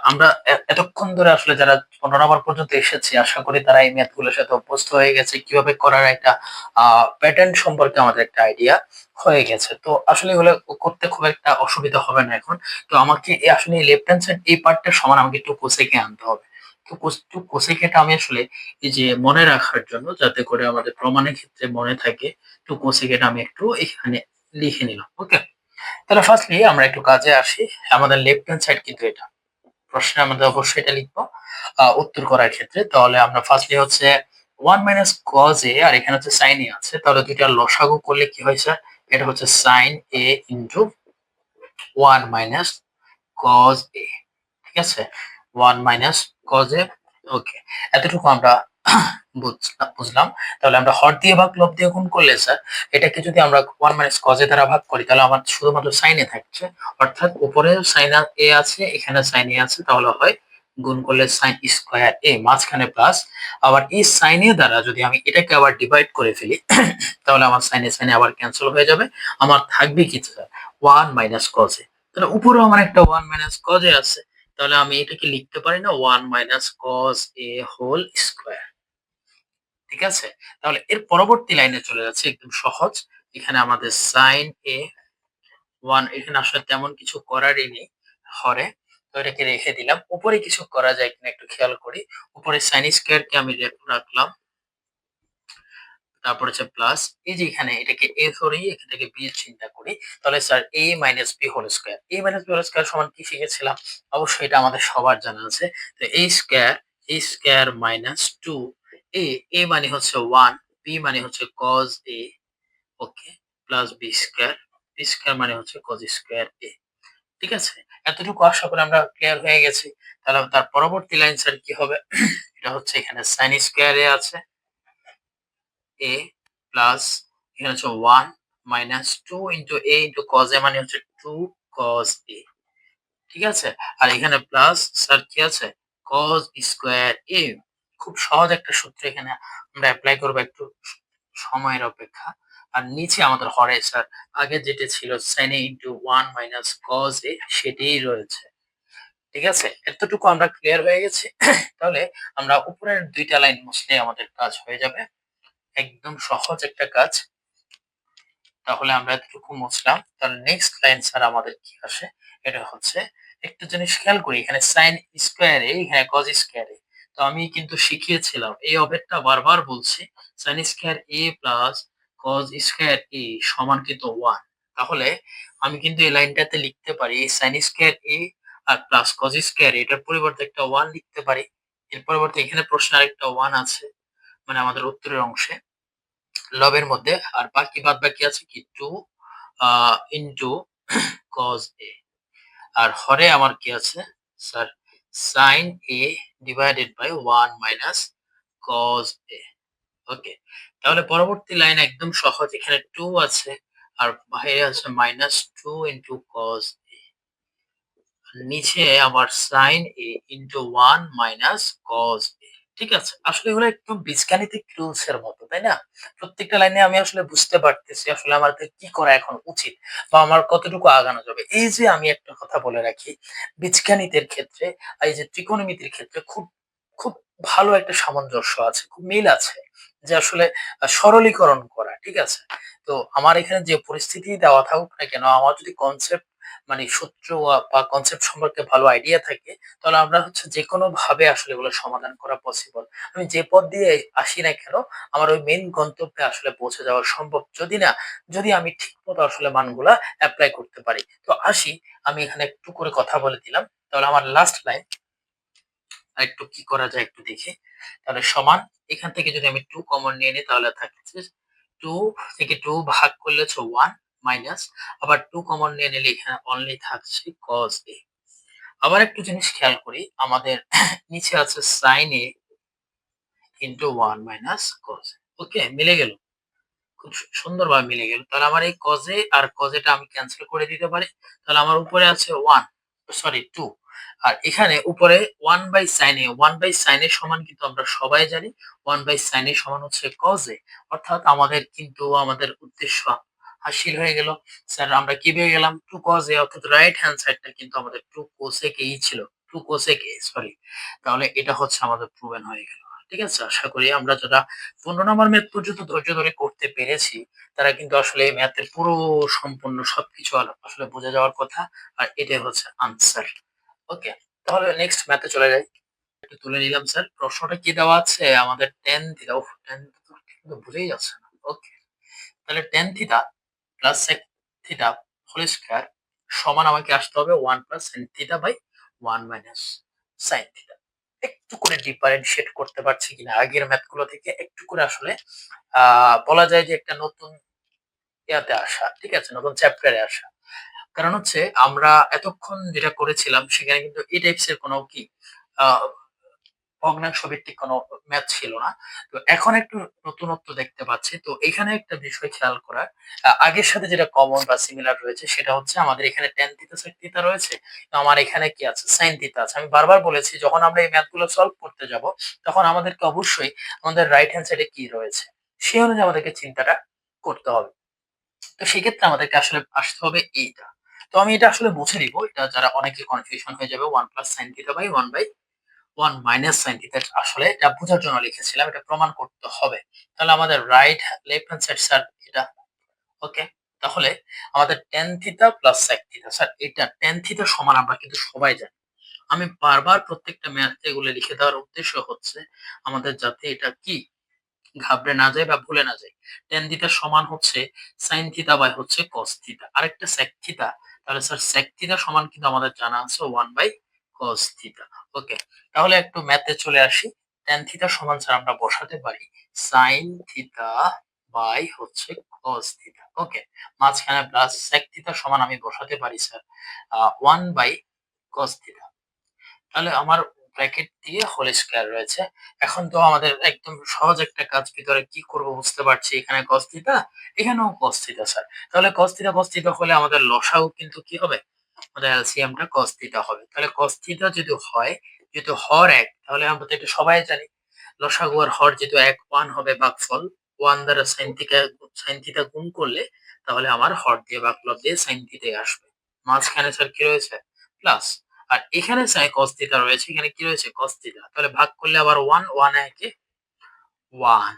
আমরা এতক্ষণ ধরে আসলে যারা ১৫ নাম্বার পর্যন্ত এসেছি, আশা করি তারা এই ম্যাথ গুলোর সাথে অভ্যস্ত হয়ে গেছে। কিভাবে করার একটা আ প্যাটার্ন সম্পর্কে আমাদের একটা আইডিয়া হয়ে গেছে। তো আসলে এগুলো করতে খুব একটা অসুবিধা হবে না এখন। তো আমাকে আসলে লেফট হ্যান্ড সাইড এই পার্টটা সমান আমাকে একটু কোসেকে আনতে হবে। তো একটু কোসেকেটা আমি আসলে এই যে মনে রাখার জন্য, যাতে করে আমাদের প্রমাণের ক্ষেত্রে মনে থাকে, একটু কোসেকেটা আমি একটু এখানে লিখে নিলাম। ওকে? তাহলে ফার্স্টলি আমরা একটু কাজে আসি। আমাদের লেফট হ্যান্ড সাইড কিন্তু এটা। প্রশ্নে আমাদের অবশ্যই এটা লিখবো উত্তর করার ক্ষেত্রে। তাহলে আমরা ফার্স্টলি হচ্ছে 1 মাইনাস cos A আর এখানে হচ্ছে sin A আছে। তাহলে ২ টার লসাগু করলে কি হয় স্যার? এটা হচ্ছে sin A into 1 minus cos A। ঠিক আছে? 1 মাইনাস cos A। ওকে। এতটুকু আমরা বুঝলাম। তাহলে আমরা হর দিয়ে ভাগ লব দিয়ে গুণ করলে স্যার, এটাকে যদি আমরা 1 মাইনাস cos A দ্বারা ভাগ করি, তাহলে আমার শুধুমাত্র sin A থাকছে। অর্থাৎ উপরে sin A আছে, এখানে sin A আছে, তাহলে হয় গুণ করলে sin স্কয়ার A, মাঝখানে প্লাস। আবার এই sin A দ্বারা যদি আমি এটাকে আবার ডিভাইড করে ফেলি, তাহলে আমার sin A আবার ক্যানসেল হয়ে যাবে। আমার থাকবে কি স্যার? 1 minus cos A। তাহলে উপরেও আমার একটা 1 মাইনাস cos A আছে। তাহলে আমি এটাকে লিখতে পারি না 1 minus cos A whole square. ঠিক আছে? তাহলে এর পরবর্তী লাইনে চলে যাচ্ছি, একদম সহজ। এখানে আমাদের sin A 1, এখানে আসলে তেমন কিছু করারই নেই হরে। তো এটাকে রেখে দিলাম। উপরে কিছু করা যায় কিনা একটু খেয়াল করি। উপরে sin স্কয়ার কে আমি রাখলাম। তারপর হচ্ছে প্লাস, এই যে এখানে এটাকে a ধরি, এটাকে b চিন্তা করি, তাহলে sir a minus b whole square. a minus b whole square সমান কি শিখেছিলাম? অবশ্যই এটা আমাদের সবার জানা আছে। তো a স্কয়ার মাইনাস 2 a মানে হচ্ছে 1, b মানে হচ্ছে cos a, okay, plus b square, b square মানে হচ্ছে cos স্কয়ার a। ঠিক আছে? এতটুকু আশা করি আমরা ক্লিয়ার হয়ে গেছি। তাহলে তার পরবর্তী লাইন স্যার কি হবে? এটা হচ্ছে এখানে sin স্কয়ার a আছে, a প্লাস এখানে হচ্ছে 1 minus 2 into a into cos a মানে হচ্ছে 2 cos a। ঠিক আছে? আর এখানে প্লাস স্যার কি আছে? cos square a। খুব সহজ একটা সূত্র এখানে আমরা এপ্লাই করব, একটু সময়ের অপেক্ষা। আর নিচে আমাদের হরে স্যার আগে যেটা ছিল sin a into 1 minus cos a সেটাই রয়েছে। ঠিক আছে? এতটুকু আমরা ক্লিয়ার হয়ে গেছি। তাহলে আমরা উপরের ২ টা লাইন মুছলেই আমাদের কাজ হয়ে যাবে। একদম সহজ একটা কাজ। তাহলে আমরা এতটুকু মুছলাম। তাহলে নেক্সট লাইন স্যার আমাদের কি আসে? এটা হচ্ছে, একটু জিনিস খেয়াল করি, এখানে sin স্কয়ার এ, এখানে cos স্কয়ার এ। তো আমি কিন্তু শিখিয়েছিলাম এই অভেদটা বারবার বলছি, sin square a plus cos square a সমান কিন্তু 1। তাহলে আমি কিন্তু এই লাইনটাতে লিখতে পারি sin স্কয়ার a আর প্লাস cos স্কয়ার a, এটার পরিবর্তে একটা 1 লিখতে পারি। এর পরিবর্তে এখানে প্রশ্নে আরেকটা 1 আছে, মানে আমাদের উত্তরের অংশে লবের মধ্যে। আর বাদ বাকি আছে কি 2 ইনটু cos a। আর হরে আমার কি আছে sir? sin a divided by 1 minus cos a। Okay. তাহলে পরবর্তী লাইন একদম সহজ। এখানে 2 আছে আর বাইরে আছে মাইনাস 2 ইনটু cos a। নিচে আবার sin a into 1 minus cos a। ঠিক আছে? আসলে এগুলো একদম বীজগাণিতিক রুলস এর মতো, তাই না? প্রত্যেকটা লাইনে আমি আসলে বুঝতে পারতেছি আসলে আমাদের কি করা এখন উচিত বা আমার কতটুকু আগানো যাবে। এই যে আমি একটা কথা বলে রাখি, বীজগাণিতের ক্ষেত্রে আর এই যে ত্রিকোণমিতির ক্ষেত্রে খুব ভালো একটা সামঞ্জস্য আছে, খুব মিল আছে। যে আসলে সরলীকরণ করা, ঠিক আছে? তো আমার এখানে যে পরিস্থিতি দেওয়া থাকুক না কেন, আমার যদি কনসেপ্ট, মানে সূত্র বা কনসেপ্ট সম্পর্কে ভালো আইডিয়া থাকে, তাহলে আমরা হচ্ছে যেকোনো ভাবে আসলে এগুলো সমাধান করা পসিবল। আমি যে পথ দিয়ে আসি না কেন, আমার ওই মেইন গন্তব্যে আসলে পৌঁছে যাওয়া সম্ভব। যদি আমি ঠিকমতো আসলে মানগুলা এপ্লাই করতে পারি। তো আসি, আমি এখানে একটু করে কথা বলে দিলাম। তাহলে আমার লাস্ট লাইন আরেকটু কি করা যায় একটু দেখি। তাহলে সমান, এখান থেকে যদি আমি 2 কমন নিয়ে নিই, তাহলে থাকছে 2 থেকে 2 ভাগ করলে হচ্ছে 1 মাইনাস, আবার 2 কমন নিয়ে নিলে এখানে অনলি থাকছে cos a। আবার একটু জিনিস খেয়াল করি, আমাদের নিচে আছে sin a into 1 minus cos a। ওকে, মিলে গেল। খুব সুন্দরভাবে মিলে গেল। তাহলে আমার এই cos a R cos a টা আমি ক্যানসেল করে দিতে পারি। তাহলে আমার উপরে আছে 1, সরি 2। আর এখানে উপরে 1/sin a, 1/sin a সমান কিন্তু আমরা সবাই জানি 1/sin a সমান হচ্ছে cos a। অর্থাৎ আমাদের কিন্তু আমাদের উদ্দেশ্য হাসিল হয়ে গেল। স্যার আমরা কি পেয়ে গেলাম? 2 cos a, অর্থাৎ রাইট হ্যান্ড সাইডটা কিন্তু আমাদের 2 cosec এই ছিল। Two cosec a sorry. তাহলে এটা হচ্ছে আমাদের প্রুভেন হয়ে গেল। ঠিক আছে? আশা করি আমরা যারা ১৫ নাম্বার ম্যাথ পর্যন্ত ধৈর্য ধরে করতে পেরেছি, তারা কিন্তু আসলে এই ম্যাথের পুরো সম্পূর্ণ সবকিছু আসলে বুঝে যাওয়ার কথা। আর এটাই হচ্ছে আনসার। ওকে? তাহলে নেক্সট ম্যাথে চলে যাই। একটু তুলে নিলাম স্যার। প্রশ্নটা কি দেওয়া আছে? আমাদের tan থিটা উফ tan তো কিন্তু বুঝেই যাচ্ছে না। ওকে। তাহলে tan theta plus sec theta whole square সমান আমাকে আসতে হবে 1 plus sin theta by 1 minus sin theta. একটু করে ডিফারেনশিয়েট করতে পারছি কিনা আগের ম্যাথগুলো থেকে একটু করে আসলে বলা যায় যে একটা নতুন ইয়াতে আসা। ঠিক আছে? নতুন চ্যাপ্টারে আসা। কারণ হচ্ছে আমরা এতক্ষণ যেটা করেছিলাম সেখানে কিন্তু এই টাইপস এর কোনো কি আ ভগ্নাংশ ভিত্তিক কোনো ম্যাথ ছিল না। তো এখন একটু নতুনত্ব দেখতে পাচ্ছি। তো এখানে একটা বিষয় খেয়াল করার, আগের সাথে যেটা কমন বা সিমিলার রয়েছে সেটা হচ্ছে আমাদের এখানে tan থিটা sec থিটা রয়েছে। তো আমার এখানে কি আছে? sin থিটা আছে। আমি বারবার বলেছি যখন আমরা এই ম্যাথগুলো সলভ করতে যাব তখন আমাদেরকে অবশ্যই আমাদের রাইট হ্যান্ড সাইডে কি রয়েছে সেই অনুযায়ী আমাদেরকে চিন্তাটা করতে হবে। তো সেক্ষেত্রে আমাদেরকে আসলে আসতে হবে এইটা। তো আমি এটা আসলে মুছে দিব। এটা যারা অনেকের কনফিউশন হয়ে যাবে 1 plus sin theta by 1 minus sin theta আসলে এটা বোঝার জন্য লিখেছিলাম। এটা প্রমাণ করতে হবে। তাহলে আমাদের right left hand side sir এটা ওকে। তাহলে আমাদের tan theta plus sec theta sir এটা tan থিটা সমান আমরা কিন্তু সবাই জানি। আমি বারবার প্রত্যেকটা ম্যাথে এগুলো লিখে দেওয়ার উদ্দেশ্য হচ্ছে আমাদের যাতে এটা কি ঘাবড়ে না যাই বা ভুলে না যাই। tan থিটা সমান হচ্ছে sin থিটা বাই হচ্ছে cos থিটা। আরেকটা sec থিটা তাহলে স্যার sec থিটা সমান কিন্তু আমাদের জানা আছে 1 বাই cos থিটা। ওকে। তাহলে একটু ম্যাথে চলে আসি। tan থিটা সমান স্যার আমরা বসাতে পারি sin থিটা বাই হচ্ছে cos থিটা। ওকে। মাঝখানে প্লাস sec থিটা সমান আমি বসাতে পারি স্যার 1 বাই cos থিটা। তাহলে আমার ব্র্যাকেট দিয়ে হোল স্কয়ার রয়েছে। এখন তো আমাদের একদম সহজ একটা কাজ ভিতরে কি করব বুঝতে পারছি। এখানে cos থিটা, এখানেও cos থিটা স্যার। তাহলে cos থিটা হলে আমাদের লসাগু কিন্তু কি হবে? আমাদের এলসিএমটা cos থিটা হবে। তাহলে cos থিটা যদি হয়, যেহেতু হর ১ তাহলে আমরা তো এটা সবাই জানি। লসাগু আর হর যেহেতু ১ 1 হবে ভাগফল। 1 দ্বারা sin থিটা গুণ করলে তাহলে আমার হর দিয়ে ভাগফল দিয়ে sin থিটাই আসবে। মাঝখানে স্যার কি রয়েছে? প্লাস। আর এখানে cos থিটা রয়েছে, এখানে কি রয়েছে? cos theta. তাহলে ভাগ করলে আবার 1, 1 একে 1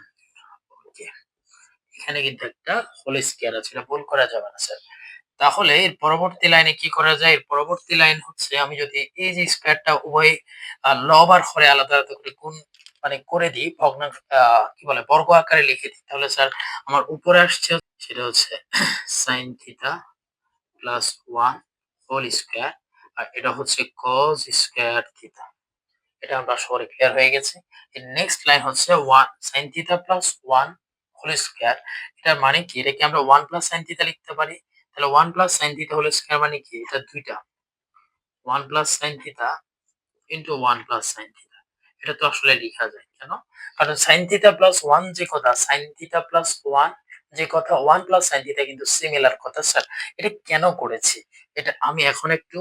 ওকে। এখানে কিন্তু একটা হোল স্কয়ার আছে। এটা ভুল করা যাবে না স্যার। তাহলে এর পরবর্তী লাইনে কি করা যায়? এর পরবর্তী লাইন হচ্ছে আমি যদি এই যে স্কয়ারটা উভয় লব আর হরে আলাদা, আলাদা করে গুণ মানে করে দিই ভগ্নাংশ কি বলে বর্গ আকারে লিখে দিই। তাহলে স্যার আমার উপরে আসছে সেটা হচ্ছে sin theta plus 1 whole square আর এটা হচ্ছে cos স্কয়ার থিটা। এটা আমরা সবারই ক্লিয়ার হয়ে গেছে। এর নেক্সট লাইন হচ্ছে 1 sin theta plus 1 whole square. এটার মানে কি? এটা কি আমরা 1 প্লাস sin থিটা লিখতে পারি? তাহলে 1 plus sin theta whole square মানে কি? এটা দুইটা 1 plus sin theta into 1 plus sin theta. এটা তো আসলে লিখা যায়। কেন? কারণ sin থিটা প্লাস 1 যে কথা sin থিটা প্লাস 1 যে কথা 1 প্লাস sin থিটা কিন্তু সিমিলার কথা স্যার। এটা কেন করেছি? এটা আমি এখন একটু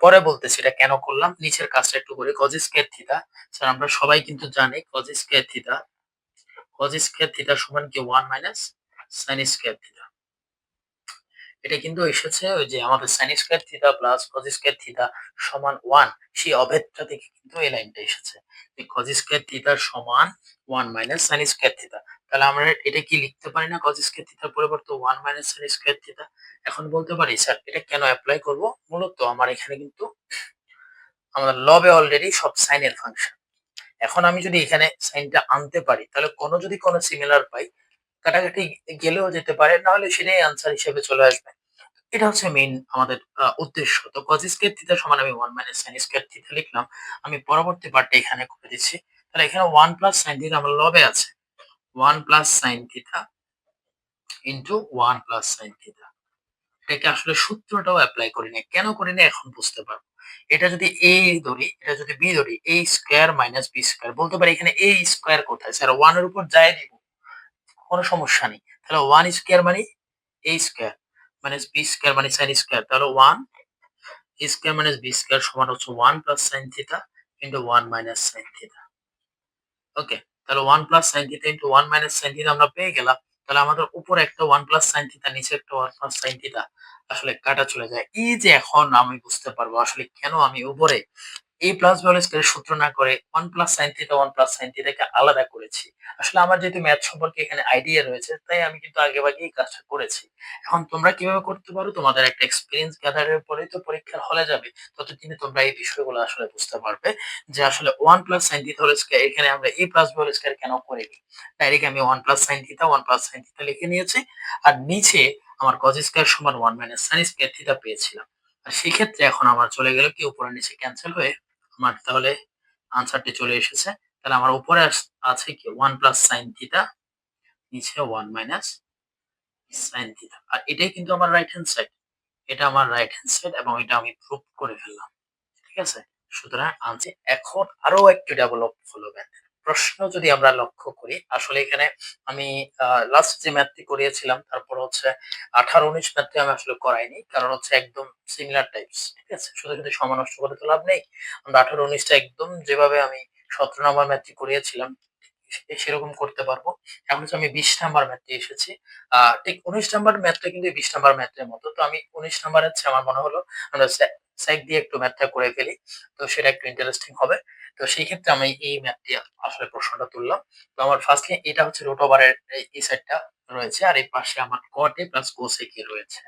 পরে বলতেছি এটা কেন করলাম। নিচের কাজটা একটু করি। cos স্কয়ার থিটা স্যার আমরা সবাই কিন্তু জানি cos স্কয়ার থিটা সমান কি 1 মাইনাস sin স্কয়ার থিটা। এটা কিন্তু এসেছে ওই যে আমাদের sin square theta plus cos square theta সমান 1 সেই অভেদটা থেকে কিন্তু এই লাইনটা এসেছে। যে cos স্কয়ার থিটা সমান 1 মাইনাস sin স্কয়ার থিটা। তাহলে আমরা এটা কি লিখতে পারি না cos স্কয়ার থিটার পরিবর্তে 1 মাইনাস sin স্কয়ার থিটা? এখন বলতে পারি স্যার এটা কেন এপ্লাই করব? মূলত আমার এখানে কিন্তু আমাদের লবে অলরেডি সব sin এর ফাংশন। এখন আমি যদি এখানে সাইনটা আনতে পারি তাহলে যদি কোনো সিমিলার পাই কাটাকাটি গেলেও যেতে পারে নাহলে সেটাই আনসার হিসেবে চলে আসবে। এটা হচ্ছে মেইন আমাদের উদ্দেশ্য। তো cos স্কয়ার থিটা সমান আমি 1 মাইনাস sin স্কয়ার থিটা লিখলাম। আমি পরবর্তী পার্টটা এখানে করে দিচ্ছি। তাহলে এখানে 1 প্লাস sin থিটা আমার লবে আছে। 1 plus sin theta into 1 plus sin theta. এটাকে আসলে সূত্রটাও এপ্লাই করি নাই। কেন করি নাই এখন বুঝতে পারবো। এটা যদি a ধরি, এটা যদি b ধরি, a square minus b square বলতে পারি এখানে a স্কয়ার কোথায়? স্যার 1 এর উপর যাই দিব। কোন সমস্যা নেই। তাহলে 1 স্কয়ার মানে a square minus b square মানে sin স্কয়ার। তাহলে 1 a square minus b square সমান হচ্ছে 1 plus sin theta into 1 minus sin theta. Okay. তাহলে 1 plus sin theta into 1 minus sin theta আমরা পেয়ে গেলাম। তাহলে আমাদের উপরে একটা 1 প্লাস সাইন থিটা, নিচে একটা 1 প্লাস সাইন থিটা আসলে কাটা চলে যায়। এই যে এখন আমি বুঝতে পারবো আসলে কেন আমি উপরে a প্লাস b হোল স্কয়ারের সূত্র না করে 1 plus sine theta 1 plus sine থিটাকে আলাদা করেছি। আসলে আমার যেহেতু ম্যাথ সম্পর্কে এখানে আইডিয়া রয়েছে, তাই আমি কিন্তু আগেভাগেই এই কাজটা করেছি। এখন তোমরা কিভাবে করতে পারো? তোমাদের একটা এক্সপেরিয়েন্স গ্যাদার এর পরেই তো পরীক্ষার হলে যাবে। ততদিনে তোমরা এই বিষয়গুলো আসলে বুঝতে পারবে যে আসলে 1 plus sine theta whole square এখানে আমরা a plus b whole square কেন করিনি। ডাইরেক্ট আমি 1 plus sine theta 1 plus sine theta লিখে নিয়েছি। আর নিচে আমার cos স্কয়ার সমান 1 মাইনাস সাইন স্কয়ার থিটা পেয়েছিলাম। আর সেক্ষেত্রে এখন আমার চলে গেল কি উপরে নিচে ক্যানসেল হয়ে আমার তাহলে আনসারটি চলে এসেছে। তাহলে আমার উপরে আছে কি 1 প্লাস সাইন থিটা, নিচে 1 মাইনাস সাইন থিটা। আর এটাই কিন্তু আমার রাইট হ্যান্ড সাইড। এটা আমার রাইট হ্যান্ড সাইড এবং এটা আমি প্রুভ করে ফেললাম। ঠিক আছে? সুতরাং আনসার এখন আরো একটু ডেভেলপ হলো ম্যাথ। প্রশ্ন যদি আমরা লক্ষ্য করি, আসলে এখানে আমি লাস্ট যে ম্যাথটি করিয়েছিলাম তারপর হচ্ছে 18-19 ম্যাথটি আমি আসলে করাইনি। কারণ হচ্ছে একদম সিমিলার টাইপস। ঠিক আছে? শুধু, শুধু সময় নষ্ট করে তো লাভ নেই। আমরা 18-19 টা একদম যেভাবে আমি 17 নাম্বার ম্যাথটি করিয়েছিলাম সেরকম করতে পারবো। এখন হচ্ছে আমি 20 নাম্বার ম্যাথে এসেছি। ঠিক 19 নাম্বার ম্যাথটা কিন্তু 20 নাম্বার ম্যাথের মতো। তো আমি 19 নাম্বার হচ্ছে আমার মনে হলো আমরা সেক দিয়ে একটু ম্যাথটা করে ফেলি। তো সেটা একটু ইন্টারেস্টিং হবে। তো সেই ক্ষেত্রে আমি এই ম্যাথটি আসলে প্রশ্নটা তুললাম। তো আমার ফার্স্টলি এটা হচ্ছে রুট ওভার এর এই সাইডটা রয়েছে আর এই পাশে আমার cot a plus cosec a রয়েছে।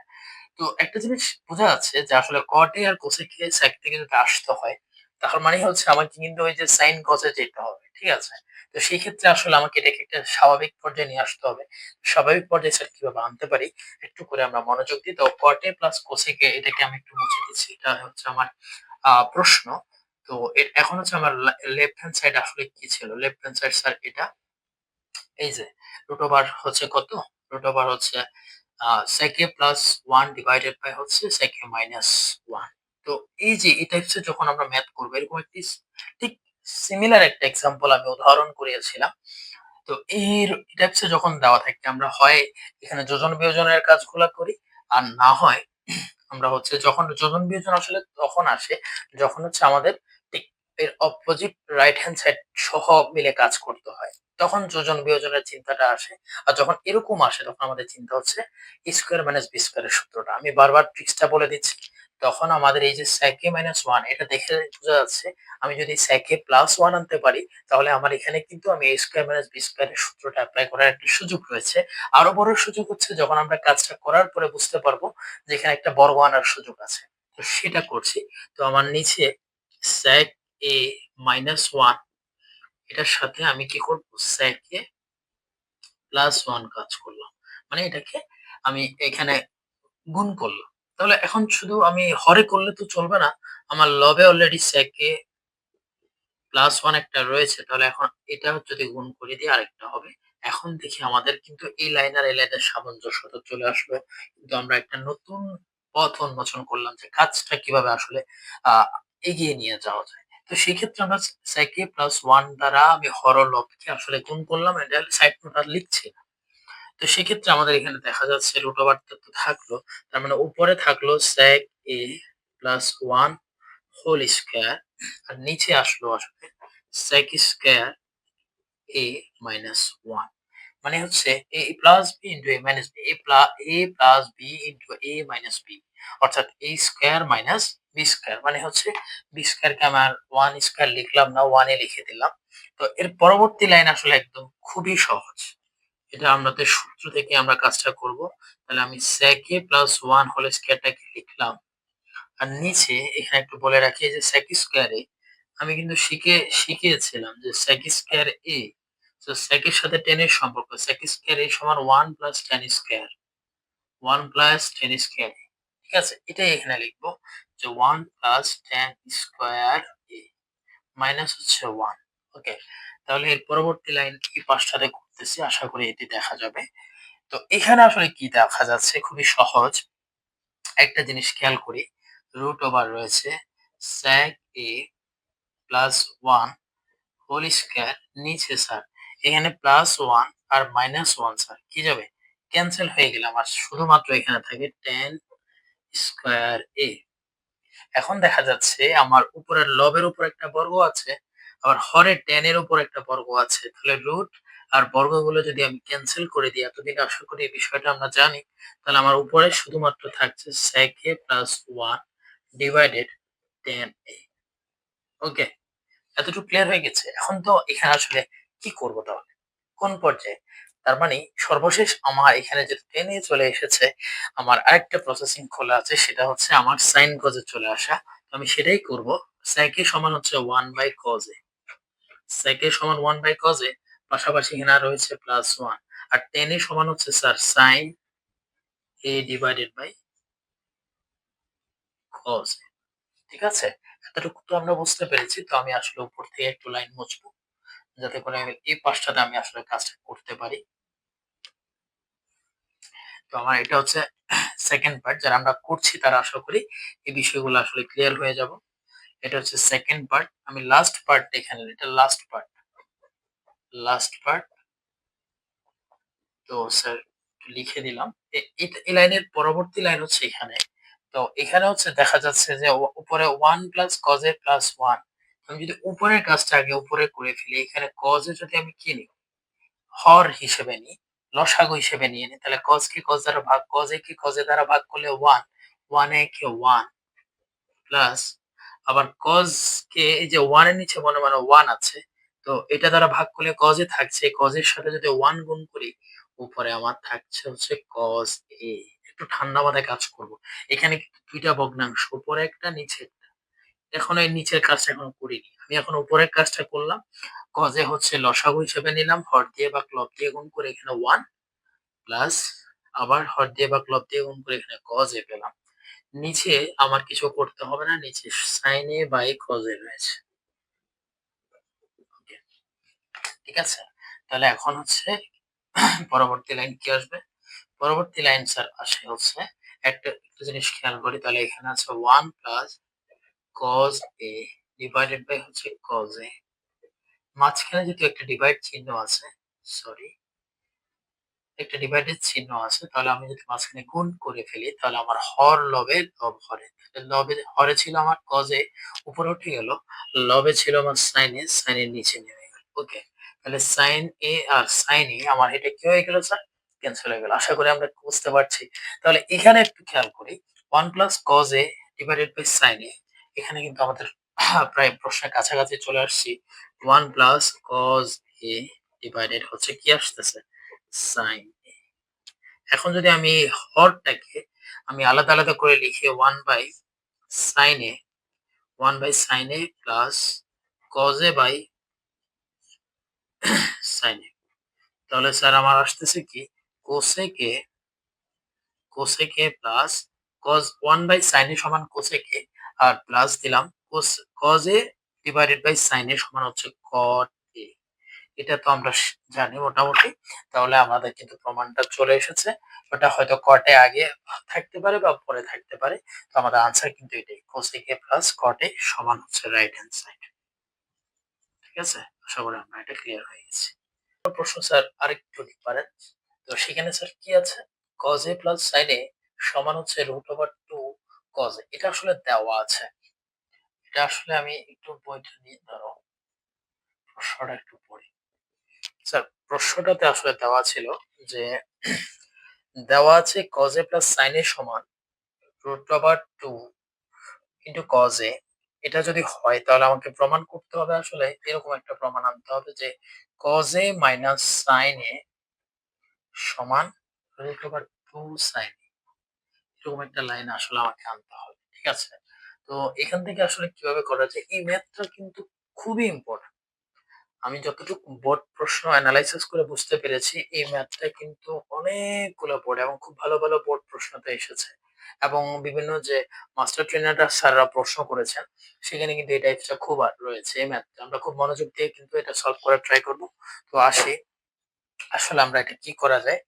তো একটা জিনিস বোঝা যাচ্ছে যে আসলে cot a R cosec a sec থেকে যদি আসতে হয়, তার মানে হচ্ছে আমাকে কিন্তু ওই যে sin cos এ যেতে হবে। ঠিক আছে? তো সেই ক্ষেত্রে আসলে আমাকে এটাকে একটা স্বাভাবিক পর্যায়ে নিয়ে আসতে হবে। স্বাভাবিক পর্যায়ে স্যার কিভাবে আনতে পারি? একটু করে আমরা মনোযোগ দিই। তো cot a plus cosec a এটাকে আমি একটু মুছে দিচ্ছি। এটা হচ্ছে আমার প্রশ্ন। তো এখন হচ্ছে আমার লেফট হ্যান্ড সাইড আসলে কি ছিল? লেফট হ্যান্ড সাইড স্যার এটা এই যে রুট ওভার হচ্ছে কত? রুট ওভার হচ্ছে sec a plus 1 divided by হচ্ছে sec a মাইনাস 1। তো এই যে এই টাইপস এর যখন আমরা ম্যাথ করব এরকম একটি ঠিক সিমিলার একটা এক্সাম্পল আমি উদাহরণ করিয়েছিলাম। তো এই টাইপস এর যখন দেওয়া থাকে আমরা হয় এখানে যোজন বিয়োজনের কাজগুলা করি আর না হয় আমরা হচ্ছে যখন যোজন বিয়োজন আসলে তখন আসে যখন হচ্ছে আমাদের ঠিক এর অপোজিট রাইট হ্যান্ড সাইড সহ মিলে কাজ করতে হয়। তখন যোজন বিয়োজনের চিন্তাটা আসে। আর যখন এরকম আসে তখন আমাদের চিন্তা হচ্ছে স্কয়ার মাইনাস বি স্কয়ারের সূত্রটা। আমি বারবার ট্রিক্সটা বলে দিচ্ছি। তখন আমাদের এই যে sec a মাইনাস 1 এটা দেখে বোঝা যাচ্ছে আমি যদি sec a প্লাস 1 আনতে পারি তাহলে আমার এখানে কিন্তু আমি a স্কয়ার মাইনাস বি স্কয়ারের সূত্রটা এপ্লাই করার একটা সুযোগ রয়েছে। আরো বড় সুযোগ হচ্ছে যখন আমরা কাজটা করার পরে বুঝতে পারবো যে এখানে একটা বর্গ আনার সুযোগ আছে। তো সেটা করছি। তো আমার নিচে sec a মাইনাস 1 এটার সাথে আমি কি করব? sec a প্লাস 1 কাজ করলাম। মানে এটাকে আমি এখানে গুণ করলাম। তাহলে এখন শুধু আমি হরে করলে তো চলবে না। আমার লবে অলরেডি sec a প্লাস 1 একটা রয়েছে। তাহলে এখন এটা যদি গুণ করে দিই আরেকটা হবে। এখন দেখি আমাদের কিন্তু এই লাইন আর এই লাইনের সামঞ্জস্যতা চলে আসলো। কিন্তু আমরা একটা নতুন পথ উন্মোচন করলাম যে কাজটা কিভাবে আসলে আ এগিয়ে নিয়ে যাওয়া যায়। তো সেক্ষেত্রে আমরা sec a প্লাস 1 দ্বারা আমি হর ও লবকে আসলে গুণ করলাম। এটা সাইড নোট আর লিখছি না। তো সেক্ষেত্রে আমাদের এখানে দেখা যাচ্ছে রুট ওভারটা তো থাকলো। তার মানে উপরে থাকলো sec a plus 1 whole square আর নিচে আসলো আসলে sec স্কয়ার a মাইনাস 1 মানে হচ্ছে a plus b into a minus b a plus b into a minus b অর্থাৎ a square minus b square মানে হচ্ছে b স্কয়ারকে আমার 1 স্কয়ার লিখলাম না 1 এ লিখে দিলাম। তো এর পরবর্তী লাইন আসলে একদম খুবই সহজ। এটা আমাদের সূত্র থেকে আমরা কাজটা করব। তাহলে আমি sec a প্লাস 1 হোল স্কয়ারটাকে লিখলাম। আর নিচে এখানে একটু বলে রাখি যে sec স্কয়ারে আমি কিন্তু শিখিয়েছিলাম যে sec স্কয়ার a তো sec এর সাথে tan এর সম্পর্ক sec স্কয়ার a সমান 1 plus tan square 1 plus tan square ঠিক আছে? এটাই এখানে লিখবো যে 1 plus tan square a minus হচ্ছে 1 ওকে। তাহলে এর পরবর্তী লাইন এই পাশটাতে করতেছি আশা করি এটি দেখা যাবে। তো এখানে আসলে কি দেখা যাচ্ছে খুবই সহজ একটা জিনিস খেয়াল করি রুট ওভার রয়েছে sec a plus 1 whole square নিচে স্যার এখানে প্লাস 1 আর মাইনাস 1 স্যার কি যাবে ক্যান্সেল হয়ে গেলাম আর শুধুমাত্র এখানে থাকে tan স্কয়ার a। এখন দেখা যাচ্ছে আমার উপরের লবের উপর একটা বর্গ আছে আবার হরের tan এর উপর একটা বর্গ আছে তাহলে রুট আর বর্গগুলো যদি আমি ক্যানসেল করে দিই, এতদিন আশা করি এই বিষয়টা আমরা জানি, তাহলে আমার উপরে শুধুমাত্র থাকছে sec a plus 1 divided tan a। ওকে, এতটুকু ক্লিয়ার হয়ে গেছে। এখন তো এখানে আসলে কি করব তাহলে? কোন পর্যায়ে? তার মানে সর্বশেষ আমার এখানে যে টেনে চলে এসেছে, আমার আরেকটা প্রসেসিং খোলা আছে, সেটা হচ্ছে আমার সাইন কজে চলে আসা। তো আমি সেটাই করব। sec a সমান হচ্ছে 1 by cos a। sec a সমান 1 বাই cos a, পাশাপাশি এখানে রয়েছে প্লাস 1। আর tan a সমান হচ্ছে sir sin a divided by cos a। ঠিক আছে? এতটুকু তো আমরা বুঝতে পেরেছি। তো আমি আসলে উপর থেকে একটু লাইন মুছবো, যাতে করে আমি এই পাশটাতে আমি আসলে কাজটা করতে পারি। তো আমার এটা হচ্ছে সেকেন্ড পার্ট, যারা আমরা করছি তারা আশা করি এই বিষয়গুলো আসলে ক্লিয়ার হয়ে যাব। এটা হচ্ছে সেকেন্ড পার্ট। আমি লাস্ট পার্ট এখানে, এটা লাস্ট পার্ট, লাস্ট পার্ট। তো স্যার লিখে দিলাম। এই লাইনের পরবর্তী লাইন হচ্ছে এখানে। তো এখানে হচ্ছে দেখা যাচ্ছে যে উপরে 1 প্লাস cos a প্লাস 1। আমি যদি উপরের কাজটা আগে উপরে করে ফেলি, এখানে cos a যদি আমি কি নিই, হর হিসেবে নিই, লসাগু হিসেবে নিয়ে নিই, তাহলে cos কে cos দ্বারা ভাগ, cos a K cos a দ্বারা ভাগ করলে 1, 1 a কে 1 প্লাস আবার cos কে এই যে 1 এর নিচে মনে মনে 1 আছে। তো এটা দ্বারা ভাগ করলে cos a থাকছে, cos এর সাথে যদি 1 গুণ করি, উপরে আমার থাকছে হচ্ছে cos a। একটু ঠান্ডা মাথায় কাজ করব। এখানে কিন্তু দুইটা ভগ্নাংশ, উপরে একটা নিচে একটা। এখন এই নিচের কাজটা এখনো করিনি। আমি এখন উপরের কাজটা করলাম। cos a হচ্ছে লসাগু হিসেবে নিলাম, হর দিয়ে বা ক্লব দিয়ে গুণ করে এখানে 1 প্লাস আবার হর দিয়ে বা ক্লব দিয়ে গুণ করে এখানে cos a পেলাম। নিচে আমার কিছু করতে হবে না, নিচে sin a by cos a রয়েছে। ওকে, ঠিক আছে? তাহলে এখন হচ্ছে পরবর্তী লাইন কি আসবে? পরবর্তী লাইন স্যার আসে হচ্ছে একটা জিনিস খেয়াল করি, তাহলে এখানে আছে 1 plus cos a divided by হচ্ছে cos a। মাঝখানে যেহেতু একটা ডিভাইড চিহ্ন আছে, সরি, একটা ডিভাইডেড চিহ্ন আছে, তাহলে আমি যদি মাঝখানে গুণ করে ফেলি, তাহলে আমার হর লবে লব হরে। লবে হরে ছিল আমার cos a, উপরে উঠে গেল। লবে ছিল আমার sin a, sin এর নিচে নেমে গেল। ওকে, তাহলে sin a R sin a আমার এটা কি হয়ে গেল স্যার? ক্যান্সেল হয়ে গেল। আশা করি আমরা বুঝতে পারছি। তাহলে এখানে একটু খেয়াল করি, 1 plus cos a divided by sin a। এখানে কিন্তু আমাদের প্রায় প্রশ্নের কাছাকাছি চলে আসছি। 1 প্লাস cos a ডিভাইডেড হচ্ছে কি আসতেছে? sin। এখন যদি আমি হরটাকে আমি আলাদা আলাদা করে লিখি 1 by sin a, 1 by sin a plus cos a by sin a, তাহলে স্যার আমার আসতেছে কি cosec a, cosec a plus cos 1 by sin a সমান cosec a, আর প্লাস দিলাম cos a divided by sin a সমান হচ্ছে cot a। এটা তো আমরা জানি মোটামুটি। তাহলে আমাদের কিন্তু প্রমাণটা চলে এসেছে। ওটা হয়তো কটে আগে থাকতে পারে বা পরে থাকতে পারে। তো আমাদের আনসার কিন্তু এটাই, cosec a plus cot a সমান হচ্ছে রাইট হ্যান্ড সাইড। ঠিক আছে? আশা করি আমরা এটা ক্লিয়ার হয়ে গেছি। প্রশ্ন স্যার আরেকটু লিখতে পারেন। তো সেখানে স্যার কি আছে? cos a plus sin a সমান হচ্ছে √2 cos a। এটা আসলে দেওয়া আছে। এটা আসলে আমি একটু বইটা নিয়ে ধরো প্রশ্নটা একটু পড়ি। স্যার প্রশ্নটাতে আসলে দেওয়া ছিল যে দেওয়া আছে cos a plus sin a সমান √2 ইন্টু cos a। এটা যদি হয় তাহলে আমাকে প্রমাণ করতে হবে, আসলে এরকম একটা প্রমাণ আনতে হবে যে cos a minus sin a সমান √2 sin a। এরকম একটা লাইন আসলে আমাকে আনতে হবে। ঠিক আছে? তো এখান থেকে আসলে কিভাবে করা যায়, এই ম্যাথটা কিন্তু খুবই ইম্পর্টেন্ট। আমি যতটুকু বোর্ড প্রশ্ন এনালাইসিস করে বুঝতে পেরেছি, এই ম্যাথটা কিন্তু অনেকগুলো বোর্ড এবং খুব ভালো ভালো বোর্ড প্রশ্নতে এসেছে, এবং বিভিন্ন যে মাস্টার ট্রেনাররা স্যাররা প্রশ্ন করেছেন, সেখানে কিন্তু এই টাইপসটা খুব রয়েছে। এই ম্যাথটা আমরা খুব মনোযোগ দিয়ে কিন্তু এটা সলভ করার ট্রাই করব। তো আসি, আসলে আমরা এটা কি করা যায়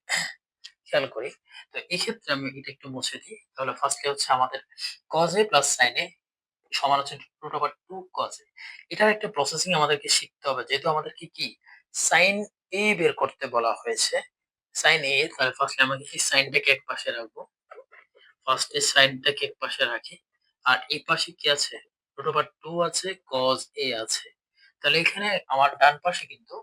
খেয়াল করি। তো এই ক্ষেত্রে আমি এটা একটু মুছে দিই। তাহলে ফার্স্টে হচ্ছে আমাদের cos a plus sin a সমান হচ্ছে √2 cos a। এটার একটা প্রসেসিং আমাদেরকে শিখতে হবে, যেহেতু আমাদেরকে কি sin a বের করতে বলা হয়েছে। sin a, তাহলে ফার্স্টে আমাকে কি সাইনটাকে এক পাশে রাখবো। ফার্স্টে সাইনটাকে এক পাশে রাখি। আর এই পাশে কি আছে? √2 আছে, cos a আছে। তাহলে এখানে আমার ডান পাশে কিন্তু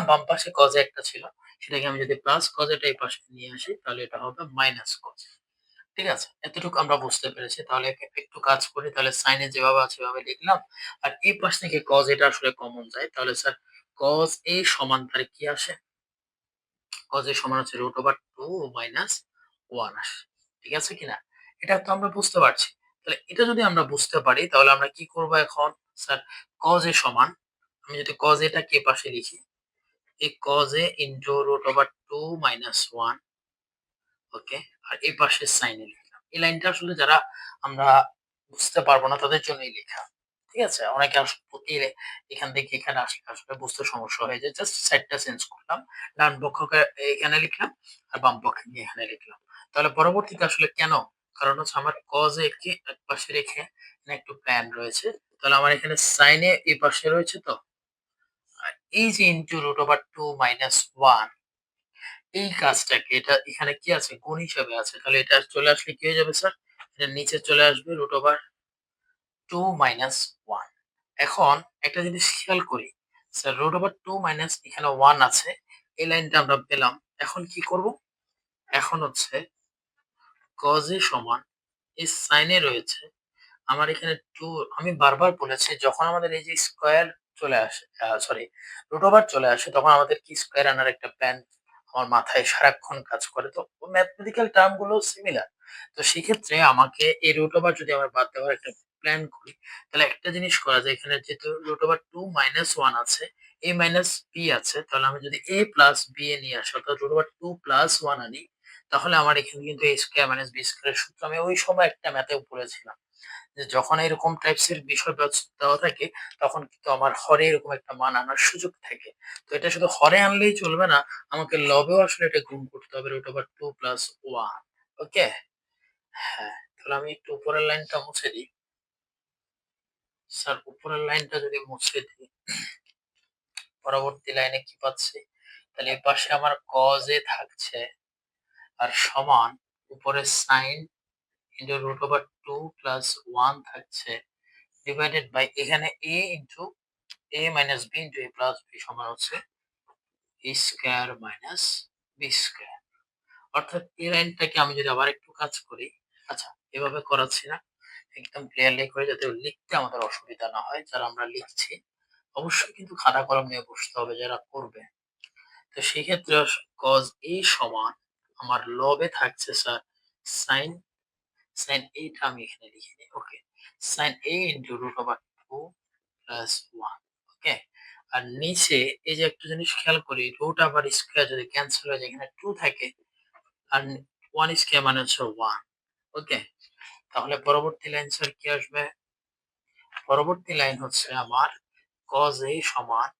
বাম পাশে কজ একটা ছিল, সেটাকে আমি যদি প্লাস কজ এটা এই পাশে নিয়ে আসি তাহলে এটা হবে মাইনাস কজ। ঠিক আছে? এতটুকু আমরা বুঝতে পেরেছি। তাহলে একটু কাজ করি। তাহলে সাইনে যেভাবে আছে সেভাবে লিখলাম। আর এই পাশ থেকে কজ এটা আসলে কমন যায়। তাহলে স্যার কজ এ সমান তাহলে কি আসে? কজ এর সমান হচ্ছে √2 মাইনাস 1 আসে। ঠিক আছে কিনা? এটা তো আমরা বুঝতে পারছি। তাহলে এটা যদি আমরা বুঝতে পারি তাহলে আমরা কি করব এখন? স্যার কজ এ সমান, আমি যদি কজ এটাকে এপাশে লিখি, এই কজ এ ইনটু √2 মাইনাস 1, ওকে? আর এই পাশে সাইন এ লিখলাম। এই লাইনটা আসলে যারা আমরা বুঝতে পারবো না তাদের জন্যই লেখা। ঠিক আছে? অনেকে এখান থেকে এখানে আসলে আসলে বুঝতে সমস্যা হয়ে যায়। জাস্ট সাইডটা চেঞ্জ করলাম। ডান পক্ষকে এখানে লিখলাম আর বাম পক্ষে নিয়ে এখানে লিখলাম। তাহলে পরবর্তীতে আসলে কেন? কারণ হচ্ছে আমার cos a কে একপাশে রেখে এখানে একটু প্যান রয়েছে। তাহলে আমার এখানে sin এ এই পাশে রয়েছে তো। আর এই যে ইনটু √2 মাইনাস 1, এই কাজটাকে এটা এখানে কি আছে? গুণ হিসাবে আছে। তাহলে এটা চলে আসলে কি হয়ে যাবে স্যার? এটা নিচে চলে আসবে √2 মাইনাস 1। এখন একটা জিনিস খেয়াল করি। স্যার √2 মাইনাস এখানে 1 আছে। এই লাইনটা আমরা পেলাম। এখন কি করব? এখন হচ্ছে cos a সমান এই sin এ রয়েছে। আমার এখানে 2, আমি বারবার বলেছি যখন আমাদের এই যে স্কয়ার চলে আসে, সরি √ওভার চলে আসে তখন আমাদের কি স্কয়ার আনার একটা প্ল্যান আমার মাথায় সারাক্ষণ কাজ করে। তো ম্যাথমেটিক্যাল টার্ম গুলো সিমিলার। তো সেক্ষেত্রে আমাকে এই √ওভার যদি আমার বাদ দেওয়ার একটা প্ল্যান করি, তাহলে একটা জিনিস করা যায়, এখানে যেহেতু √2 মাইনাস 1 আছে, a মাইনাস b আছে, তাহলে আমি যদি a প্লাস b এ নিয়ে আসি অর্থাৎ √2 প্লাস 1 আনি, তাহলে আমার এখানে কিন্তু a square minus b square এর সূত্র আমি ওই সময় একটা ম্যাথেও পড়েছিলাম। যে যখন এরকম টাইপস এর বিষয় দেওয়া থাকে তখন কিন্তু আমার হরে এরকম একটা মান আনার সুযোগ থাকে। তো এটা শুধু হরে আনলেই চলবে না, আমাকে লবেও আসলে এটা গুণ করতে হবে √2 প্লাস 1। ওকে? হ্যাঁ, তাহলে আমি একটু উপরের লাইনটা মুছে দিই। স্যার উপরের লাইনটা যদি মুছে দিই, পরবর্তী লাইনে কি পাচ্ছি? তাহলে এই পাশে আমার cos a থাকছে আর সমান উপরে sin ইনটু √2 প্লাস 1 থাকছে ডিভাইডেড বাই এখানে a into a minus b into a plus b সমান হচ্ছে a square minus b square. অর্থাৎ এই লাইনটাকে আমি যদি আবার একটু কাজ করি, আচ্ছা এভাবে করাচ্ছি না, একদম ক্লিয়ারলি করে যাতে লিখতে আমাদের অসুবিধা না হয় যারা আমরা লিখছি। অবশ্যই কিন্তু খাতা কলম নিয়ে বসতে হবে যারা করবে। তো সেক্ষেত্রে cos a সমান আমার লবে থাকছে স্যার sin, a টা আমি এখানে লিখে নিই। ওকে, sin a ইনটু √2 প্লাস 1। ওকে, আর নিচে এই যে একটা জিনিস খেয়াল করি, রুট আবার স্কয়ার যদি ক্যান্সেল হয়ে যায় এখানে 2 থাকে আর 1 স্কয়ার মানে হচ্ছে 1। ওকে, তাহলে পরবর্তী লাইন স্যার কি আসবে? পরবর্তী লাইন হচ্ছে আমার cos a সমান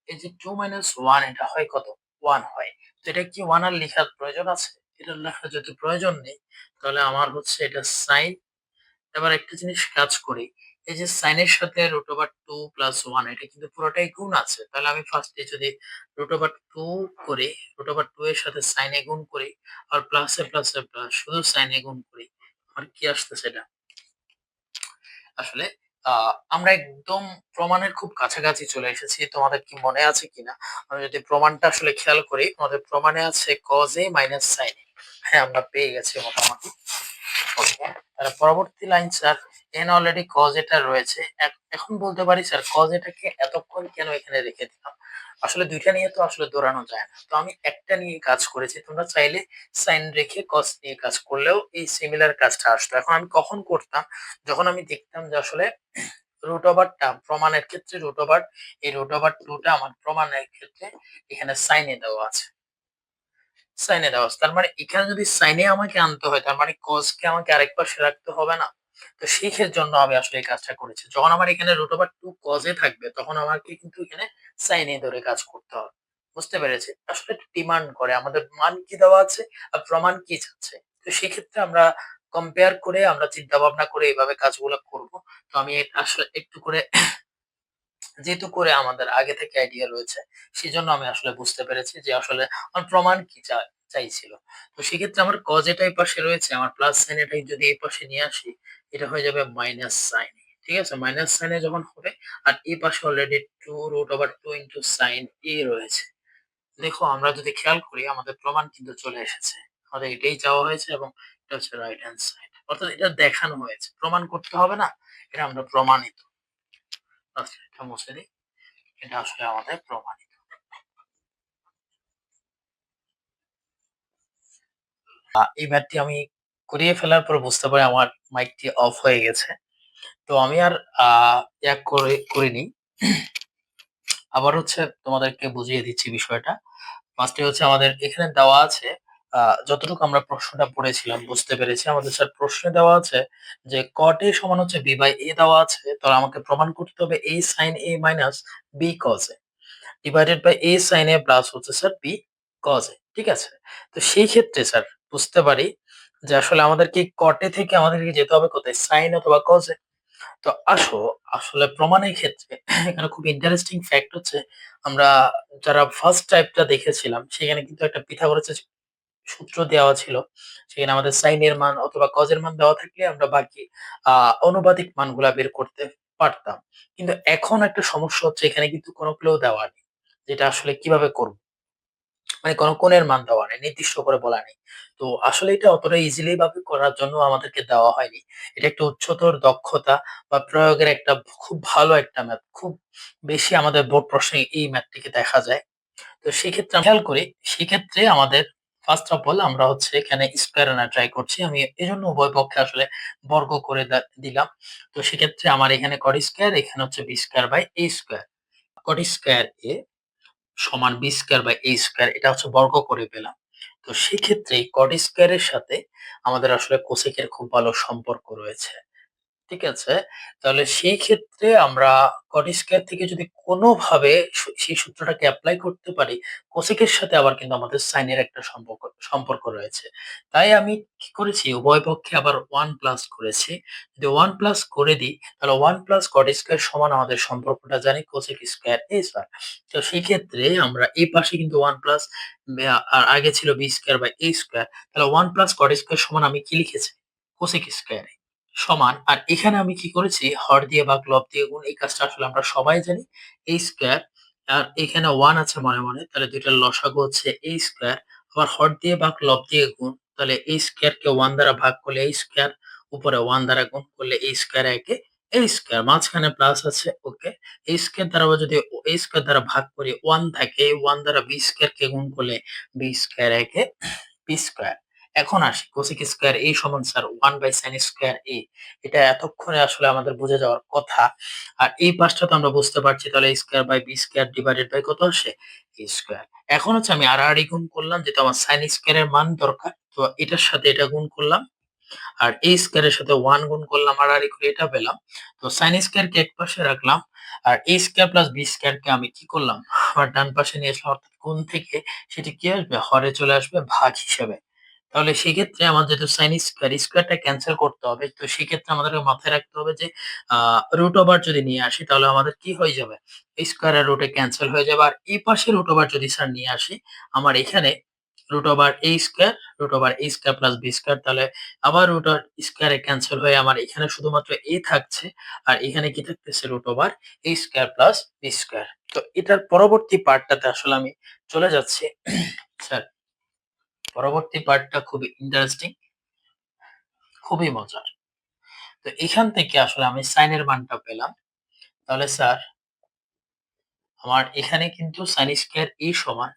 এই যে 2 মাইনাস 1 এটা হয় কত? 1 হয়। তো এটা কি 1 আর লেখার প্রয়োজন আছে? এটা লেখার যদি প্রয়োজন নেই তাহলে আমার হচ্ছে এটা sin। এবার একটা জিনিস কাজ করি, এই যে sin এর সাথে √2 প্লাস 1 এটা কিন্তু পুরোটাই গুণ আছে। তাহলে আমি ফার্স্টে যদি √2 করি, √2 এর সাথে sin এ গুণ করি আর প্লাসে প্লাসে প্লাস শুধু sin এ গুণ করি, আমার কি আসতেছে এটা? আসলে আমরা একদম প্রমাণের খুব কাছাকাছি চলে এসেছি। তোমাদের কি মনে আছে কিনা? আমি যদি প্রমাণটা আসলে খেয়াল করি, আমাদের প্রমাণে আছে cos a minus sin a। হ্যাঁ, আমরা পেয়ে গেছি মোটামুটি। ওকে। পরবর্তী line sir n already cos এটা রয়েছে। এখন বলতে পারি স্যার cos এটাকে এতক্ষণ কেন এখানে রেখে দিলাম? আসলে ২ টা নিয়ে তো আসলে দৌড়ানো যায় না। তো আমি একটা নিয়ে কাজ করেছি। তোমরা চাইলে sin রেখে cos নিয়ে কাজ করলেও এই সিমিলার কাজটা আসতো। এখন আমি কখন করতাম? যখন আমি দেখতাম যে আসলে রুট ওভার টা প্রমাণের ক্ষেত্রে এই √2 টা আমার প্রমাণের ক্ষেত্রে এখানে sin এ দেওয়া আছে। সাইনে দেওয়া আছে। তার মানে এখানে যদি সাইনে আমাকে আনতে হয় তার মানে cos কে আমাকে আরেক পাশে রাখতে হবে না? তো সেই জন্য আমি আসলে এই কাজটা করেছি। যখন আমার এখানে √2 cos এ থাকবে তখন আমাকে কিন্তু এখানে sin এ ধরে কাজ করতে হবে। বুঝতে পেরেছি? আসলে ডিমান্ড করে আমাদের মান কি দেওয়া আছে আর প্রমাণ কি চাচ্ছে। তো সেক্ষেত্রে আমরা কম্পেয়ার করে আমরা চিন্তা ভাবনা করে এভাবে কাজগুলো করব। তো আমি আসলে একটু করে যেহেতু করে আমাদের আগে থেকে আইডিয়া রয়েছে, সেজন্য আমি আসলে বুঝতে পেরেছি যে আসলে আমার প্রমাণ কি চাইছিল। তো সেক্ষেত্রে আমার cos এটা এই পাশে রয়েছে, আমার প্লাস সাইন এটাই যদি এই পাশে নিয়ে আসি, এটা হয়ে যাবে মাইনাস সাইন। ঠিক আছে? মাইনাস সাইনে যখন হবে আর এই পাশে অলরেডি 2√2 ইনটু সাইন A রয়েছে। দেখো আমরা যদি খেয়াল করি আমাদের প্রমাণ কিন্তু চলে এসেছে। আমাদের এটাই চাওয়া হয়েছে এবং এটা হচ্ছে রাইট হ্যান্ড সাইড। অর্থাৎ এটা দেখানো হয়েছে। প্রমাণ করতে হবে না। এটা আমরা প্রমাণিত। আচ্ছা এটা মুছে দিই। এটা আসলে আমাদের প্রমাণিত। এই ম্যাথটি আমি করিয়ে ফেলার পর বুঝতে পারি আমার মাইকটি অফ হয়ে গেছে। তো আমি আর আ করিনি। আবার হচ্ছে তোমাদেরকে বুঝিয়ে দিচ্ছি বিষয়টা। ফার্স্টে হচ্ছে আমাদের এখানে দেওয়া আছে আ যতটুকু আমরা প্রশ্নটা পড়েছিলাম বুঝতে পেরেছি। আমাদের স্যার প্রশ্নে দেওয়া আছে যে cot A সমান হচ্ছে B/A দেওয়া আছে। তো আমাকে প্রমাণ করতে হবে A sin A minus B cos A divided by A sin A plus হচ্ছে স্যার B cos A। ঠিক আছে? তো সেই ক্ষেত্রে স্যার বুঝতে পারি যে আসলে আমাদেরকে cot A থেকে আমাদেরকে যেতে হবে কোথায়? sin অথবা cos A। তো আসলে প্রমাণের ক্ষেত্রে এখানে খুব ইন্টারেস্টিং ফ্যাক্ট হচ্ছে আমরা যারা ফার্স্ট টাইপটা দেখেছিলাম সেখানে কিন্তু একটা পিথাগোরাসের সূত্র দেওয়া ছিল। সেখানে আমাদের সাইন এর মান অথবা কজ এর মান দেওয়া থাকলে আমরা বাকি অনুপাতিক মানগুলা বের করতে পারতাম। কিন্তু এখন একটা সমস্যা হচ্ছে এখানে কিন্তু কোনো ক্লু দেওয়া নেই। যেটা আসলে কিভাবে করব? মানে কোন কোণের মান দেওয়া নেই, নির্দিষ্ট করে বলা নেই। তো আসলে এটা অতটা ইজিলি ভাবে করার জন্য আমাদেরকে দেওয়া হয়নি। এটা একটা উচ্চতর দক্ষতা বা প্রয়োগের একটা খুব ভালো একটা ম্যাথ। খুব বেশি আমাদের বোর্ড প্রশ্নে এই ম্যাথটিকে দেখা যায়। তো সেক্ষেত্রে আমি খেয়াল করি, সেক্ষেত্রে আমাদের ফার্স্ট অফ অল আমরা হচ্ছে এখানে স্কয়ার আনার ট্রাই করছি। আমি এজন্য উভয় পক্ষে আসলে বর্গ করে দিলাম। তো সেক্ষেত্রে আমার এখানে cot স্কয়ার, এখানে হচ্ছে b square by a square. cot square a সমান b square by a square এটা হচ্ছে বর্গ করে পেলাম। তো সেক্ষেত্রে cot স্কয়ারের সাথে আমাদের আসলে cosec এর খুব ভালো সম্পর্ক রয়েছে। ঠিক আছে? তাহলে সেই ক্ষেত্রে আমরা cot স্কয়ার থেকে যদি কোনভাবে সেই সূত্রটাকে এপ্লাই করতে পারি, cosec এর সাথে আবার কিন্তু আমাদের sin এর একটা সম্পর্ক রয়েছে। তাই আমি কি করেছি উভয় পক্ষে আবার 1 প্লাস করেছি। যদি 1 প্লাস করে দিই তাহলে 1 প্লাস cot স্কয়ার সমান আমাদের সম্পর্কটা জানি cosec স্কয়ার a স্কয়ার। তো সেই ক্ষেত্রে আমরা এই পাশে কিন্তু 1 প্লাস আর আগে ছিল b square by a square. তাহলে 1 প্লাস cot স্কয়ার সমান আমি কি লিখেছি? cosec স্কয়ার সমান আর এখানে আমি কি করেছি হর দিয়ে ভাগ লব দিয়ে গুণ এই কাজটা আসলে আমরা সবাই জানি a স্কয়ার আর এখানে 1 আছে মনে তাহলে দুইটার লসাগু হচ্ছে a স্কয়ার আবার হর দিয়ে ভাগ লব দিয়ে গুণ তাহলে a স্কয়ার কে 1 দ্বারা ভাগ করলে a স্কয়ার উপরে 1 দ্বারা গুণ করলে a স্কয়ার একে a স্কয়ার মাঝখানে প্লাস আছে ওকে a স্কয়ার দ্বারা আবার যদি a স্কয়ার দ্বারা ভাগ করি 1 থাকে 1 দ্বারা b স্কয়ার কে গুণ করলে b স্কয়ার একে b স্কয়ার এখন আসি cosec স্কয়ার a সমান sir 1 by sin square a এটা এতক্ষণে আসলে আমাদের বুঝে যাওয়ার কথা। আর এই পাশটা তো আমরা বুঝতে পারছি তাহলে a square by b square divided by কত আসে? a square. এখন হচ্ছে আমি আড়াআড়ি গুণ করলাম যেহেতু আমার sin স্কয়ার এর মান দরকার। তো এটার সাথে এটা গুণ করলাম। আর a স্কয়ার এর সাথে 1 গুণ করলাম আড়াআড়ি করে এটা পেলাম। তো sin স্কয়ার কে একপাশে রাখলাম। আর a square plus b square কে আমি কি করলাম? আবার ডান পাশে নিয়ে আসলাম অর্থাৎ গুণ থেকে সেটি কি আসবে? হরে চলে আসবে ভাগ হিসেবে। তাহলে সেক্ষেত্রে আমার যেহেতু sin স্কয়ার, স্কয়ারটা ক্যানসেল করতে হবে। তো সেক্ষেত্রে আমাদেরকে মাথায় রাখতে হবে যে আ রুট ওভার যদি নিয়ে আসি তাহলে আমাদের কি হয়ে যাবে? স্কয়ার আর রুটে ক্যানসেল হয়ে যাবে। আর এই পাশে রুট ওভার যদি স্যার নিয়ে আসি, আমার এখানে root over a square plus b square তাহলে আবার রুট ওভার স্কয়ারে ক্যানসেল হয়ে আমার এখানে শুধুমাত্র a থাকছে। আর এখানে কি থাকতেছে? Root over a square plus b square. তো এটার পরবর্তী পার্টটাতে আসলে আমি চলে যাচ্ছি। স্যার পরবর্তী পার্টটা খুবই ইন্টারেস্টিং, খুবই মজার। তো এখান থেকে আসলে আমি সাইন এর মানটা পেলাম। তাহলে স্যার আমার এখানে কিন্তু sin স্কয়ার a সমান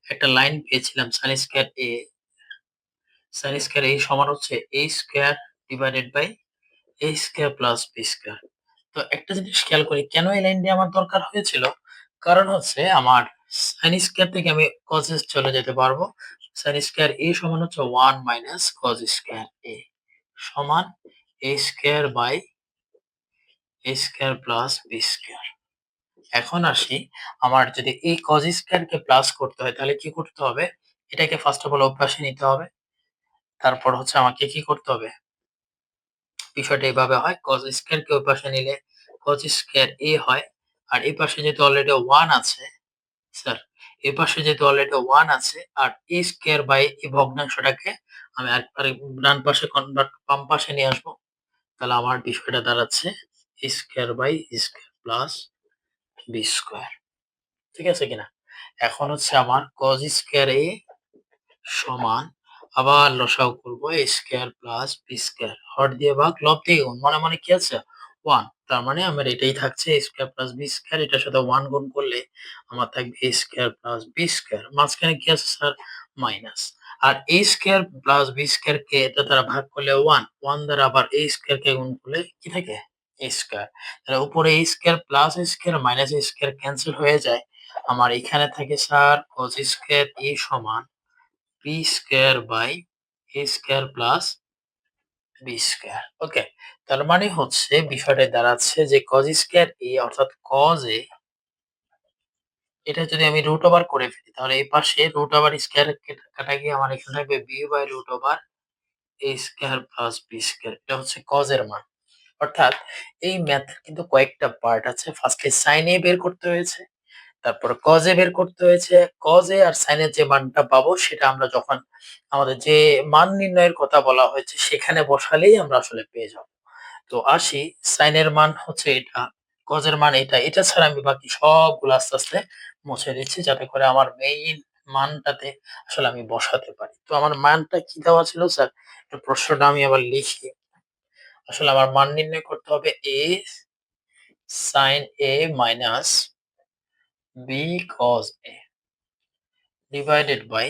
একটা লাইন পেয়েছিলাম sin স্কয়ার a সমান হচ্ছে a square divided by a square plus b square. তো একটা জিনিস খেয়াল করি কেন এই লাইনটি আমার দরকার হয়েছিল? কারণ হচ্ছে আমার sin স্কয়ার থেকে আমি cos চলে যেতে পারবো। sin স্কয়ার a সমান হচ্ছে 1 মাইনাস cos স্কয়ার a সমান a square by a square plus b square. এখন আসি আমার যদি এই cos স্কয়ার কে প্লাস করতে হয় তাহলে কি করতে হবে? এটাকে ফার্স্ট অফ অল অভ্যাসে নিতে হবে। তারপর হচ্ছে আমাকে কি করতে হবে? বিষয়টা এভাবে হয় cos স্কয়ার কে ওই পাশে নিলে cos স্কয়ার a হয়। আর এই পাশে যেহেতু অলরেডি 1 আছে স্যার, এই পাশে যেহেতু অলরেডি 1 আছে আর a স্কয়ার বাই এই ভগ্নাংশটাকে আমি আর ডান পাশে কনভার্ট বাম পাশে নিয়ে আসবো। তাহলে আমার বিষয়টা দাঁড়াচ্ছে a square by a square plus b square. ঠিক আছে কিনা? এখন হচ্ছে আমার cos স্কয়ার a সমান আবার লসাগু করব a square plus b square. হর দিয়ে ভাগ, লব দিয়ে গুণ। মনে মনে কি আছে? 1। তার মানে আমার এটাই থাকছে a square plus b square. এটার সাথে 1 গুণ করলে আমার থাকবে a square plus b square. মাঝখানে কি আছে স্যার? মাইনাস। আর a square plus b square কে এটা দ্বারা ভাগ করলে 1। 1 দ্বারা আবার a স্কয়ার কে গুণ করলে কি থাকে? a square. তাহলে উপরে a square plus a square minus a square cancel হয়ে যায়। আমার এখানে থাকে স্যার cos স্কয়ার a সমান b square by a square plus b square. Okay, তার মানে হচ্ছে বিষয়টা দাঁড়াচ্ছে যে cos স্কয়ার a অর্থাৎ cos a, এটা যদি আমি রুট ওভার করে ফেলি তাহলে এই পাশে রুট ওভার স্কয়ার কাটা গিয়ে আমার এখানে থাকবে b by root over a square plus b square. এটা হচ্ছে cos এর মান। অর্থাৎ এই ম্যাথ কিন্তু কয়েকটা পার্ট আছে। ফার্স্টে sin a বের করতে হয়েছে, তারপর cos a বের করতে হয়েছে। cos a আর sin এর যে মানটা পাবো সেটা আমরা যখন আমাদের যে মান নির্ণয়ের কথা বলা হয়েছে সেখানে বসালেই আমরা আসলে পেয়ে যাব। তো আসি, sin এর মান হচ্ছে এটা, cos এর মান এটা। এটা ছাড়া আমি বাকি সবগুলো আস্তে, আস্তে মুছে দিচ্ছি যাতে করে আমার মেইন মানটাতে আসলে আমি বসাতে পারি। তো আমার মানটা কি দেওয়া ছিল স্যার? একটু প্রশ্নটা আমি আবার লিখি। আসলে আমার মান নির্ণয় করতে হবে a sin a minus b cos a divided by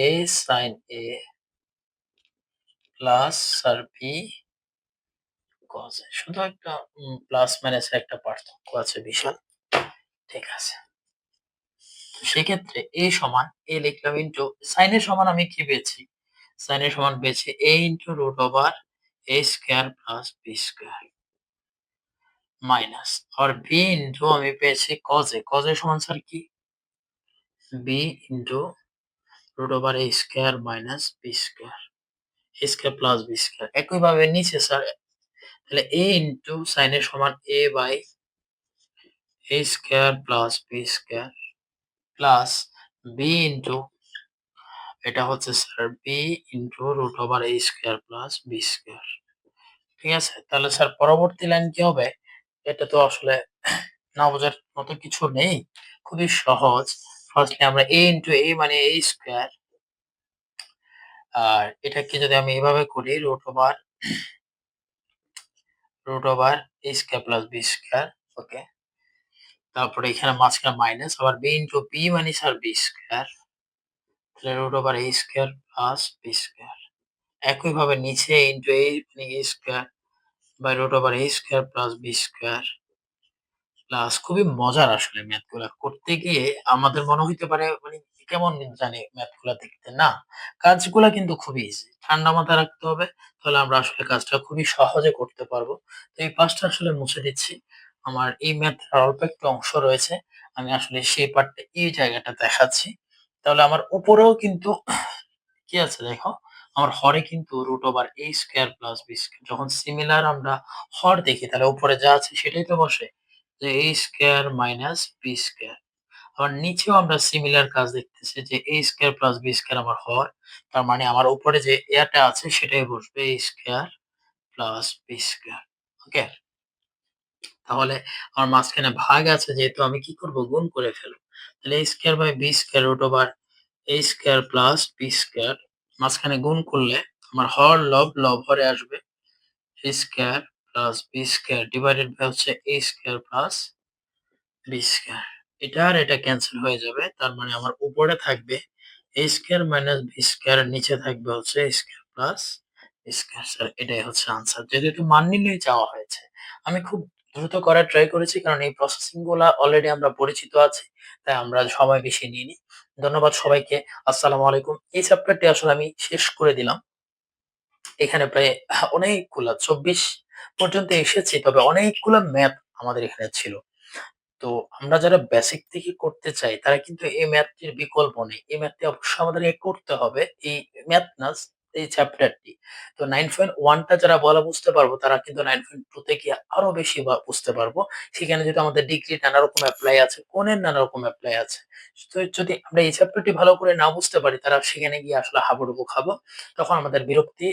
a sin a plus sir b cos a। শুধু একটা প্লাস মাইনাসের একটা পার্থক্য আছে বিশাল। ঠিক আছে। সেক্ষেত্রে a সমান a লিখলাম ইন্টু sin এর সমান আমি কি পেয়েছি? sin এর সমান পেয়েছি a into root over a square plus b square minus আর b ইন্টু আমি পেয়েছি cos a। cos a সমান স্যার কি? b into root over a square minus b square a square plus b square. একইভাবে নিচে sir তাহলে a into sin এর সমান a by a square plus b square plus b into এটা হচ্ছে sir b into root over a square plus b square. ঠিক আছে? তাহলে স্যার পরবর্তী লাইন কি হবে? এটা তো আসলে না বোঝার মতো কিছু নেই। খুবই সহজ। ফার্স্টলি আমরা a ইন্টু a মানে a স্কয়ার, আর এটাকে যদি আমি এভাবে করি root over a square plus b square. Okay, তারপরে এখানে মাঝখানে মাইনাস আবার b ইন্টু b মানে স্যার b স্কয়ার, তাহলে root over a square plus b square. একইভাবে নিচে ইন্টু a মানে a square by root over a square plus b square plus, খুবই মজার আসলে ম্যাথ গুলা করতে গিয়ে আমাদের মনে হইতে পারে মানে কেমন জানি ম্যাথ গুলা দেখতে। না, কাজগুলা কিন্তু খুবই ইজি। ঠান্ডা মাথায় রাখতে হবে, তাহলে আমরা আসলে কাজটা খুবই সহজে করতে পারবো। তো এই পাশটা আসলে মুছে দিচ্ছি। আমার এই ম্যাথ অল্প একটু অংশ রয়েছে, আমি আসলে সেই পার্টটা এই জায়গাটা দেখাচ্ছি। তাহলে আমার উপরেও কিন্তু কি আছে দেখো, আমার হরে কিন্তু root over a square plus b square. যখন সিমিলার আমরা হর দেখি তাহলে উপরে যা আছে সেটাই তো বসে, যে a square minus b square. আবার নিচেও আমরা সিমিলার কাজ দেখতেছি যে a square plus b square আমার হর, তার মানে আমার উপরে যে এটা আছে সেটাই বসবে a square plus b square. Okay, তাহলে আমার মাঝখানে ভাগ আছে যেহেতু আমি কি করব? গুণ করে ফেলব। তাহলে a square by b square root over a square plus b square, মাঝখানে গুণ করলে আমার হর লব, লব হরে আসবে a square plus b square divided by হচ্ছে a square plus b square. এটা আর এটা ক্যানসেল হয়ে যাবে। তার মানে আমার উপরে থাকবে a square minus b square, আর নিচে থাকবে হচ্ছে a square plus b square. Sir এটাই হচ্ছে আনসার। যেহেতু মান নির্ণয় চাওয়া হয়েছে, আমি খুব দ্রুত করার ট্রাই করেছি কারণ এই প্রসেসিং গুলা অলরেডি আমরা পরিচিত আছি। তাই আমরা সময় বেশি নিইনি। ধন্যবাদ সবাইকে। আসসালামু আলাইকুম। এই চ্যাপ্টারটি আসলে আমি শেষ করে দিলাম। এখানে প্রায় অনেকগুলা ২৪ পর্যন্ত এসেছি, তবে অনেকগুলা ম্যাথ আমাদের এখানে ছিল। তো আমরা যারা বেসিক থেকে করতে চাই তারা কিন্তু এই ম্যাথটির বিকল্প নেই। এই ম্যাথটি অবশ্যই আমাদেরকে করতে হবে। এই ম্যাথ না, এই চ্যাপ্টারটি। তো 9.1 টা যারা বলা বুঝতে পারবো তারা কিন্তু 9.2 তে গিয়ে আরো বেশি বুঝতে পারবো। সেখানে যদি আমাদের ডিগ্রির নানা রকম এপ্লাই আছে, কোণের নানা রকম এপ্লাই আছে। তো যদি আমরা এই চ্যাপ্টারটি ভালো করে না বুঝতে পারি তারা সেখানে গিয়ে আসলে হাবুডুবু খাবো। তখন আমাদের বিরক্তি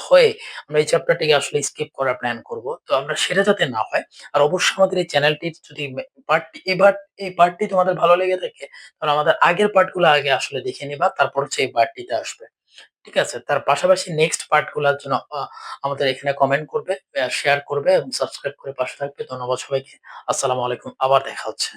হয়ে আমরা এই চ্যাপ্টারটিকে আসলে স্কিপ করার প্ল্যান করব। তো আমরা সেটা যাতে না হয়, আর অবশ্যই আমাদের এই চ্যানেলটির যদি এই পার্টটি তোমাদের ভালো লেগে থাকে, তাহলে আমাদের আগের পার্টগুলো আগে আসলে দেখে নিবা। তারপর হচ্ছে এই পার্টটিতে আসবে। ঠিক আছে? তার পাশাপাশি নেক্সট পার্ট গুলার জন্য আমাদের এখানে কমেন্ট করবে, শেয়ার করবে এবং সাবস্ক্রাইব করে পাশে থাকবে। ধন্যবাদ সবাইকে। আসসালামু আলাইকুম। আবার দেখা হচ্ছে।